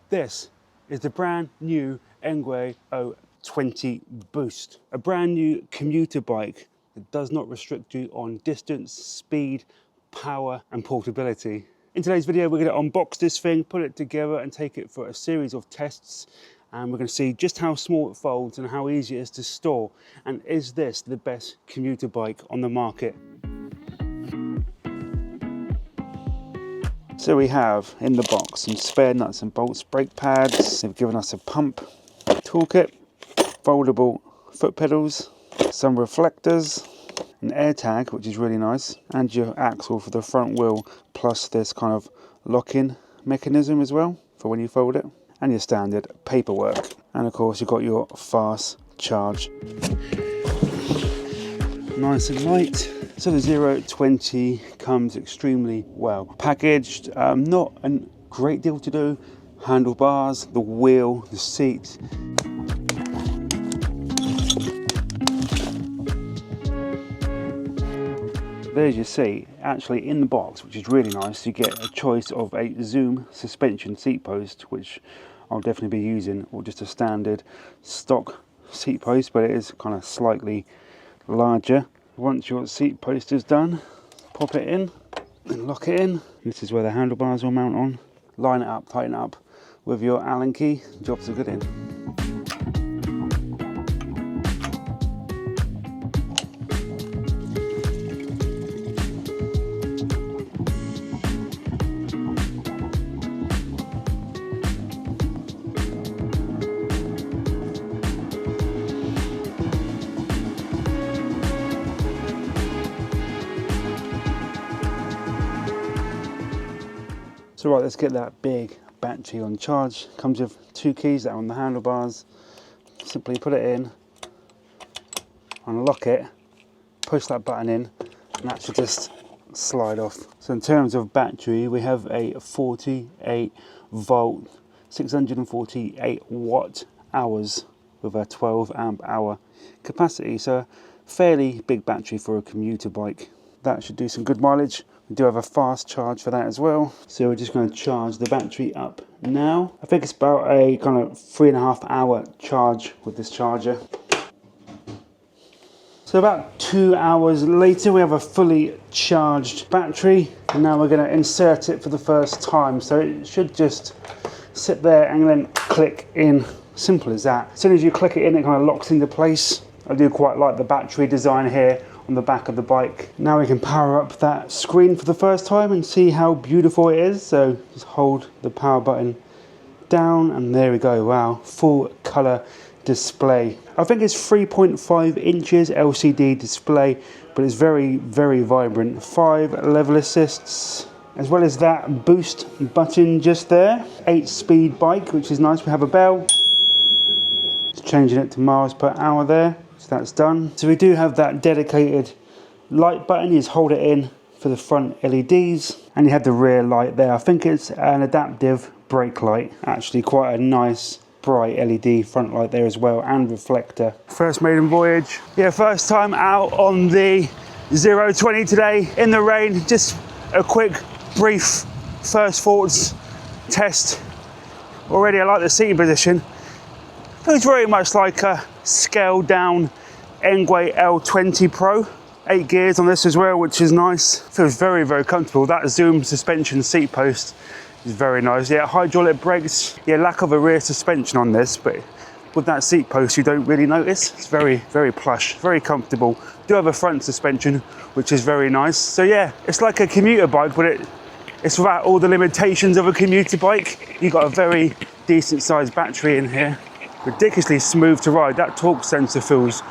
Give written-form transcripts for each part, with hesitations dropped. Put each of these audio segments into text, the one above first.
This is the brand new ENGWE O20 Boost, a brand new commuter bike that does not restrict you on distance, speed, power and portability. In today's video, we're going to unbox this thing, put it together and take it for a series of tests. And we're going to see just how small it folds and how easy it is to store. And is this the best commuter bike on the market? So we have in the box some spare nuts and bolts, brake pads. They've given us a pump, toolkit, foldable foot pedals, some reflectors, an AirTag, which is really nice, and your axle for the front wheel, plus this kind of lock-in mechanism as well for when you fold it, and your standard paperwork. And of course you've got your fast charge. Nice and light. So the O20 comes extremely well packaged. Not a great deal to do. Handlebars, the wheel, the seat. There's your seat. Actually in the box, which is really nice, you get a choice of a Zoom suspension seat post, which I'll definitely be using, or just a standard stock seat post, but it is kind of slightly larger. Once your seat post is done, pop it in and lock it in. This is where the handlebars will mount on. Line it up, tighten it up with your Allen key. Jobs are good in. So right, let's get that big battery on charge. Comes with two keys that are on the handlebars. Simply put it in, unlock it, push that button in, and that should just slide off. So in terms of battery, we have a 48 volt, 648 watt hours with a 12 amp hour capacity. So a fairly big battery for a commuter bike. That should do some good mileage. We do have a fast charge for that as well. So we're just going to charge the battery up now. I think it's about a kind of 3.5 hour charge with this charger. So about 2 hours later, we have a fully charged battery. And now we're going to insert it for the first time. So it should just sit there and then click in. Simple as that. As soon as you click it in, it kind of locks into place. I do quite like the battery design here on the back of the bike. Now we can power up that screen for the first time and see how beautiful it is. So just hold the power button down and there we go. Wow, full color display. I think it's 3.5 inches LCD display, but it's very, very vibrant. 5 level assists, as well as that boost button just there. 8-speed bike, which is nice. We have a bell. Just changing it to miles per hour there. So that's done. So we do have that dedicated light button. You just hold it in for the front LEDs, and you have the rear light there. I think it's an adaptive brake light. Actually quite a nice bright LED front light there as well, and reflector. First maiden voyage. Yeah, first time out on the O20 today in the rain. Just a quick, brief first thoughts test. Already I like the seating position. Feels very much like a scaled down ENGWE O20 Pro. 8 gears on this as well, which is nice. Feels very, very comfortable. That Zoom suspension seat post is very nice. Yeah, hydraulic brakes. Yeah, lack of a rear suspension on this, but with that seat post you don't really notice. It's very, very plush, very comfortable. Do have a front suspension, which is very nice. So yeah, it's like a commuter bike, but it's without all the limitations of a commuter bike. You've got a very decent sized battery in here. Ridiculously smooth to ride. That torque sensor feels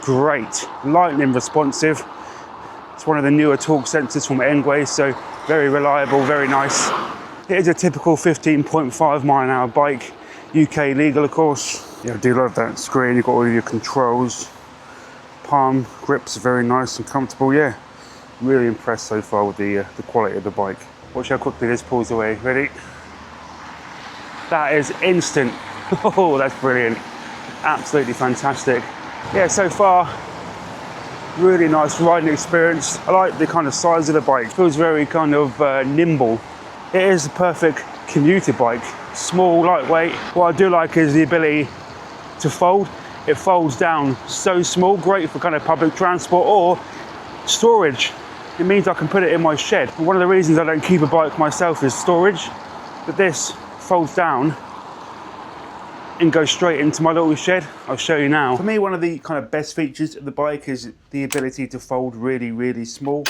great. Lightning responsive. It's one of the newer torque sensors from ENGWE, so very reliable, very nice. It is a typical 15.5 mile an hour bike. UK legal, of course. Yeah, I do love that screen. You've got all your controls. Palm grips are very nice and comfortable. Yeah, really impressed so far with the quality of the bike. Watch how quickly this pulls away. Ready? That is instant. Oh, that's brilliant. Absolutely fantastic. Yeah, so far, really nice riding experience. I like the kind of size of the bike. It feels very kind of nimble. It is the perfect commuter bike. small, lightweight. What I do like is the ability to fold. It folds down so small, great for kind of public transport or storage. It means I can put it in my shed. One of the reasons I don't keep a bike myself is storage, but this folds down and goes straight into my little shed. I'll show you now. For me, one of the kind of best features of the bike is the ability to fold really, really small.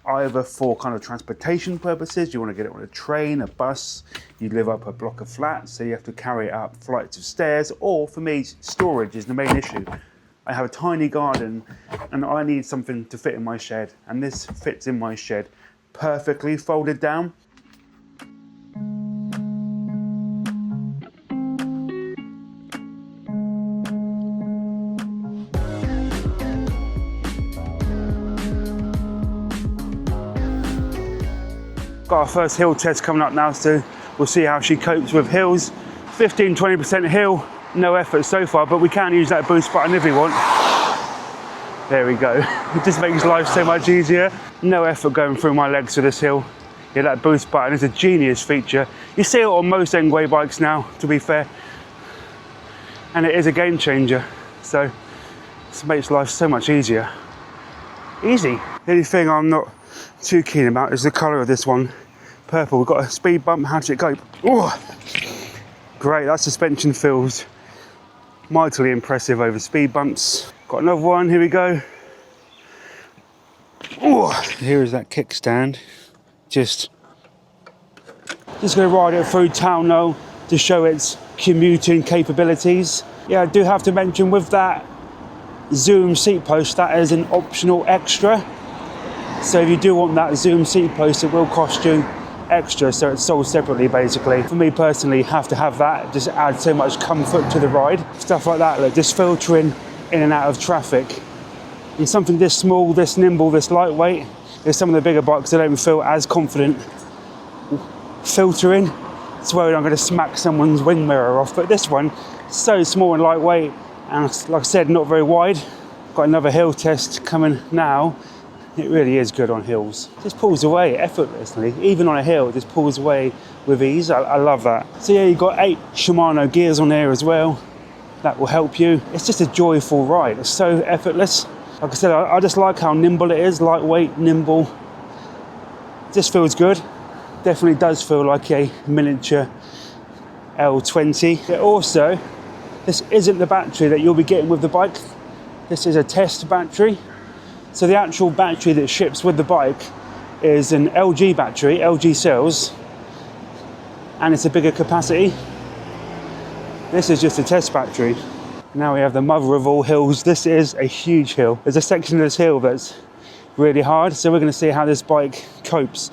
Either for kind of transportation purposes, you want to get it on a train, a bus, you live up a block of flats, so you have to carry it up flights of stairs, or for me, storage is the main issue. I have a tiny garden and I need something to fit in my shed, and this fits in my shed perfectly folded down. Got our first hill test coming up now, so we'll see how she copes with hills. 15-20% hill, no effort so far, but we can use that boost button if we want. There we go. It just makes life so much easier. No effort going through my legs for this hill. Yeah, that boost button is a genius feature. You see it on most Engwe bikes now, to be fair. And it is a game changer. So this makes life so much easier. Easy. The only thing I'm not too keen about is the colour of this one. Purple. We've got a speed bump. How does it go? Oh, great. That suspension feels mightily impressive over speed bumps. Got another one. Here we go. Oh, here is that kickstand. Just going to ride it through town now to show its commuting capabilities. Yeah, I do have to mention with that zoom seat post, that is an optional extra. So if you do want that zoom seat post, it will cost you extra, so it's sold separately basically. For me personally, have to have that, just adds so much comfort to the ride. Stuff like that, like just filtering in and out of traffic. And something this small, this nimble, this lightweight, there's some of the bigger bikes I don't feel as confident filtering. It's worried I'm going to smack someone's wing mirror off, but this one, so small and lightweight, and like I said, not very wide. Got another hill test coming now. It really is good on hills. Just pulls away effortlessly. Even on a hill, it just pulls away with ease. I love that. So yeah, you've got 8 Shimano gears on there as well. That will help you. It's just a joyful ride. It's so effortless. Like I said, I just like how nimble it is, lightweight, nimble. Just feels good. Definitely does feel like a miniature O20. But also, this isn't the battery that you'll be getting with the bike. This is a test battery. So the actual battery that ships with the bike is an LG battery, LG cells, and it's a bigger capacity. This is just a test battery. Now we have the mother of all hills. This is a huge hill. There's a section of this hill that's really hard, so we're going to see how this bike copes.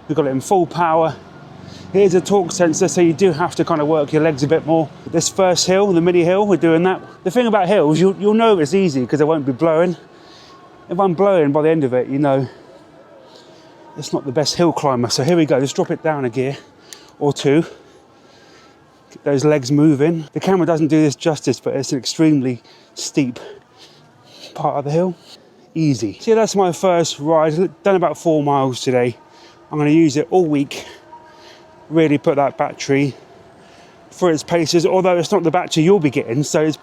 We've got it in full power. Here's a torque sensor, so you do have to kind of work your legs a bit more. This first hill, the mini hill, we're doing that. The thing about hills, you'll know it's easy because it won't be blowing. If I'm blowing by the end of it, you know it's not the best hill climber. So here we go, let's drop it down a gear or two. Get those legs moving. The camera doesn't do this justice, but it's an extremely steep part of the hill. Easy. See, that's my first ride. Done about 4 miles today. I'm going to use it all week. Really put that battery for its paces, although it's not the battery you'll be getting, so it's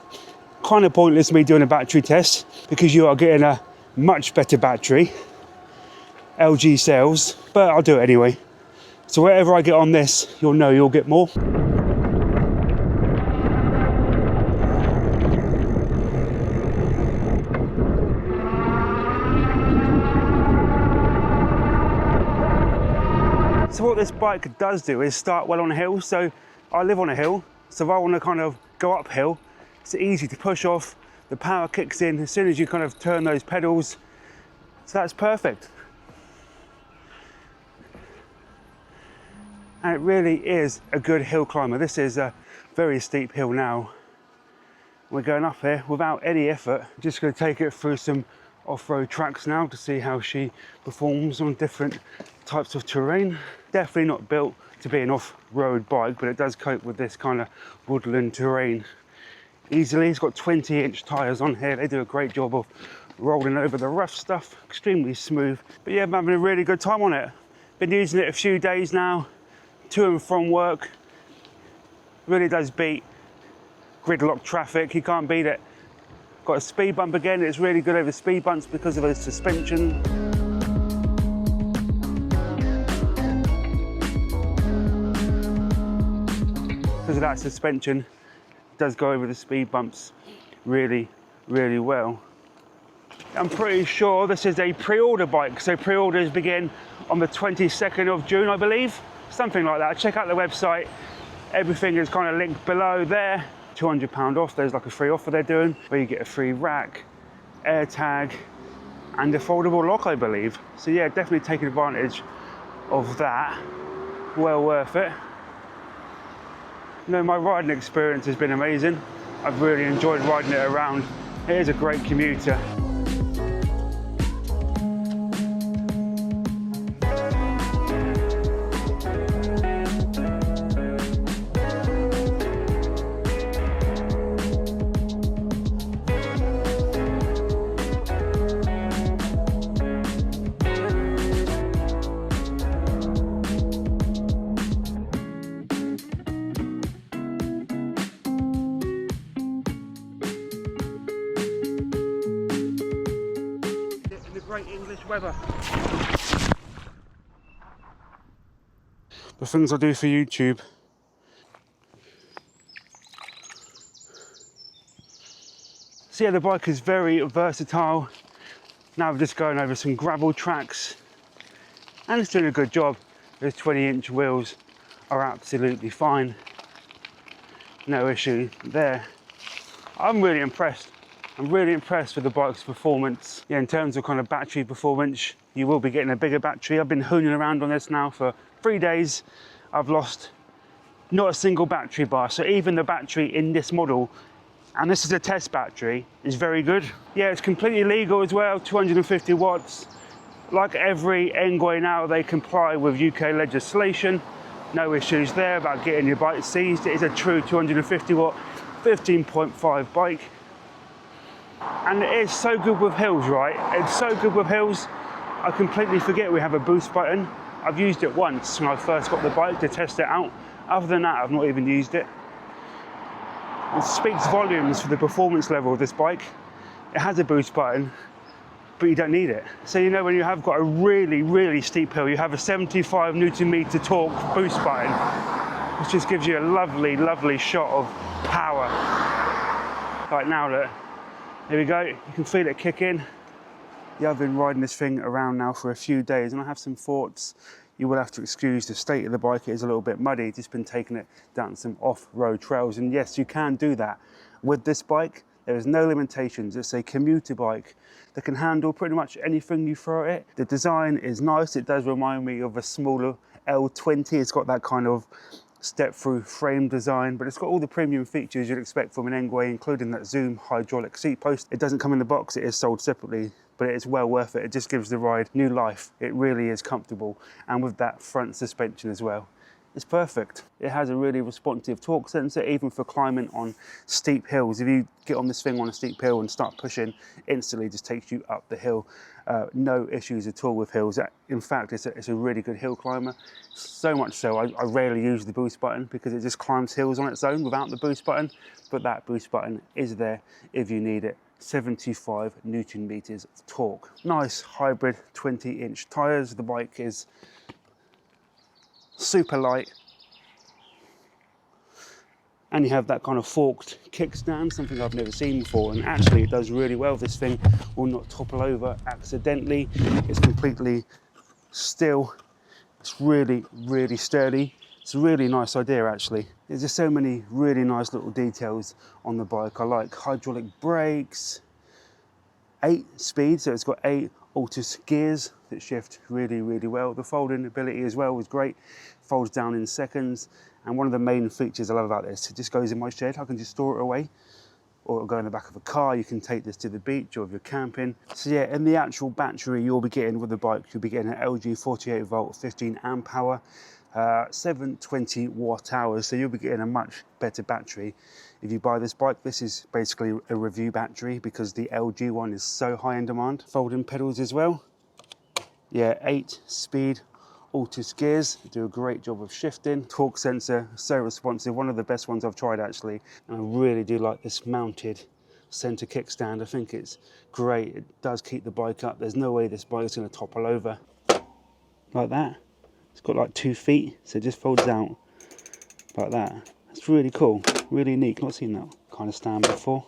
kind of pointless me doing a battery test because you are getting a much better battery, LG cells, but I'll do it anyway. So wherever I get on this, you'll know you'll get more. So what this bike does do is start well on a hill. So I live on a hill, so if I want to kind of go uphill, it's easy to push off. The power kicks in as soon as you kind of turn those pedals. So that's perfect. And it really is a good hill climber. This is a very steep hill now. We're going up here without any effort. Just going to take it through some off-road tracks now to see how she performs on different types of terrain. Definitely not built to be an off-road bike, but it does cope with this kind of woodland terrain easily. It's got 20-inch tyres on here. They do a great job of rolling over the rough stuff, extremely smooth. But yeah, I'm having a really good time on it. Been using it a few days now, to and from work, Really does beat gridlock traffic. You can't beat it. Got a speed bump again. It's really good over speed bumps because of the suspension. Because of that suspension, it does go over the speed bumps really, really well. I'm pretty sure this is a pre-order bike, so pre-orders begin on the 22nd of June, I believe. Something like that. Check out the website. Everything is kind of linked below there. £200 off. There's like a free offer they're doing where you get a free rack, AirTag, and a foldable lock, I believe. So yeah, definitely take advantage of that. Well worth it. You know, my riding experience has been amazing. I've really enjoyed riding it around. It is a great commuter. Great English weather. The things I do for YouTube. So yeah, the bike is very versatile. Now we're just going over some gravel tracks and it's doing a good job. Those 20-inch wheels are absolutely fine. No issue there. I'm really impressed. I'm really impressed with the bike's performance. Yeah, in terms of kind of battery performance, you will be getting a bigger battery. I've been hooning around on this now for 3 days. I've lost not a single battery bar. So even the battery in this model, and this is a test battery, is very good. Yeah, it's completely legal as well, 250 watts. Like every Engwe now, they comply with UK legislation. No issues there about getting your bike seized. It is a true 250 watt, 15.5 bike. And it is so good with hills, right? It's so good with hills. I completely forget we have a boost button. I've used it once when I first got the bike to test it out. Other than that, I've not even used it. It speaks volumes for the performance level of this bike. It has a boost button, but you don't need it. So you know when you have got a really, really steep hill, you have a 75 Newton meter torque boost button, which just gives you a lovely, lovely shot of power. Like now, look. There we go, you can feel it kick in. Yeah, I've been riding this thing around now for a few days and I have some thoughts. You will have to excuse the state of the bike. It is a little bit muddy. Just been taking it down some off-road trails. And yes, you can do that. With this bike, there is no limitations. It's a commuter bike that can handle pretty much anything you throw at it. The design is nice. It does remind me of a smaller O20. It's got that kind of step-through frame design, but it's got all the premium features you'd expect from an Engwe, including that Zoom hydraulic seat post. It doesn't come in the box, it is sold separately, but it is well worth it. It just gives the ride new life. It really is comfortable, and with that front suspension as well, it's perfect. It has a really responsive torque sensor, even for climbing on steep hills. If you get on this thing on a steep hill and start pushing, instantly just takes you up the hill. No issues at all with hills. In fact, it's a really good hill climber. So much so, I rarely use the boost button because it just climbs hills on its own without the boost button. But that boost button is there if you need it. 75 Newton meters of torque. Nice hybrid 20-inch tires. The bike is super light, and you have that kind of forked kickstand, something I've never seen before, and actually it does really well. This thing will not topple over accidentally. It's completely still. It's really, really sturdy. It's a really nice idea actually. There's just so many really nice little details on the bike. I like hydraulic brakes, 8 speed, so it's got 8 Altus gears that shift really, really well. The folding ability as well was great. Folds down in seconds. And one of the main features I love about this, it just goes in my shed. I can just store it away, or it'll go in the back of a car. You can take this to the beach, or if you're camping. So yeah, in the actual battery you'll be getting with the bike, you'll be getting an LG 48 volt, 15 amp hour, 720 watt hours. So you'll be getting a much better battery. If you buy this bike, this is basically a review battery because the LG one is so high in demand. Folding pedals as well. Yeah, 8 speed Altus gears do a great job of shifting. Torque sensor, so responsive, one of the best ones I've tried actually. And I really do like this mounted center kickstand. I think it's great. It does keep the bike up. There's no way this bike is going to topple over like that. It's got like 2 feet, so it just folds out like that. It's really cool, really neat. Not seen that kind of stand before.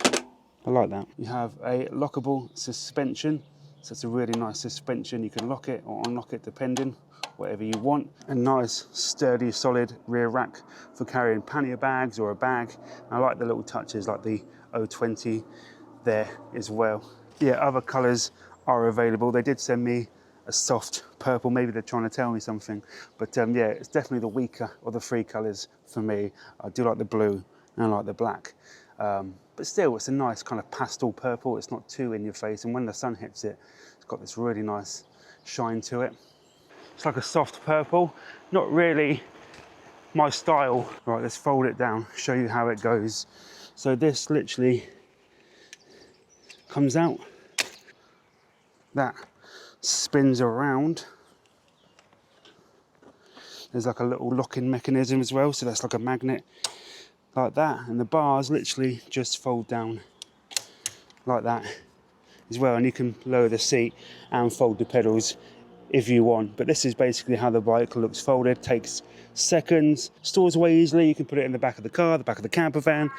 I like that. You have a lockable suspension. So it's a really nice suspension. You can lock it or unlock it depending, whatever you want. A nice, sturdy, solid rear rack for carrying pannier bags or a bag. I like the little touches like the O20 there as well. Yeah, other colours are available. They did send me a soft purple. Maybe they're trying to tell me something. But yeah, it's definitely the weaker of the 3 colours for me. I do like the blue and I like the black. But still, it's a nice kind of pastel purple. It's not too in your face, and when the sun hits it, it's got this really nice shine to it. It's like a soft purple, not really my style. Right, let's fold it down, show you how it goes. So this literally comes out, that spins around. There's like a little locking mechanism as well, so that's like a magnet. Like that, and the bars literally just fold down like that as well, and you can lower the seat and fold the pedals if you want. But this is basically how the bike looks folded. Takes seconds, stores away easily. You can put it in the back of the car, the back of the camper van,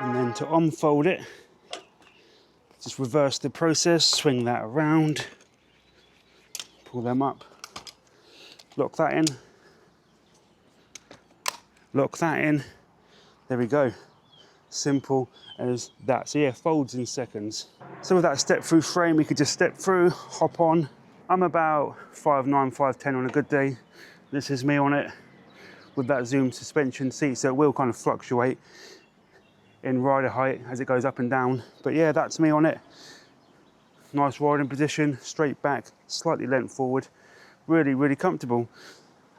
and then to unfold it, just reverse the process, swing that around, pull them up, lock that in, lock that in. There we go. Simple as that. So yeah, folds in seconds. So with that step through frame, we could just step through, hop on. I'm about 5'9", 5'10" on a good day. This is me on it with that zoom suspension seat, so it will kind of fluctuate in rider height as it goes up and down. But yeah, that's me on it. Nice riding position, straight back, slightly leant forward. Really, really comfortable.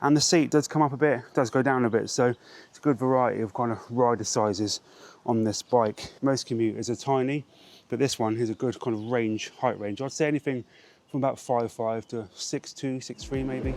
And the seat does come up a bit, does go down a bit, so it's a good variety of kind of rider sizes on this bike. Most commuters are tiny, but this one is a good kind of height range. I'd say anything from about 5'5" to 6'2", 6'3" maybe.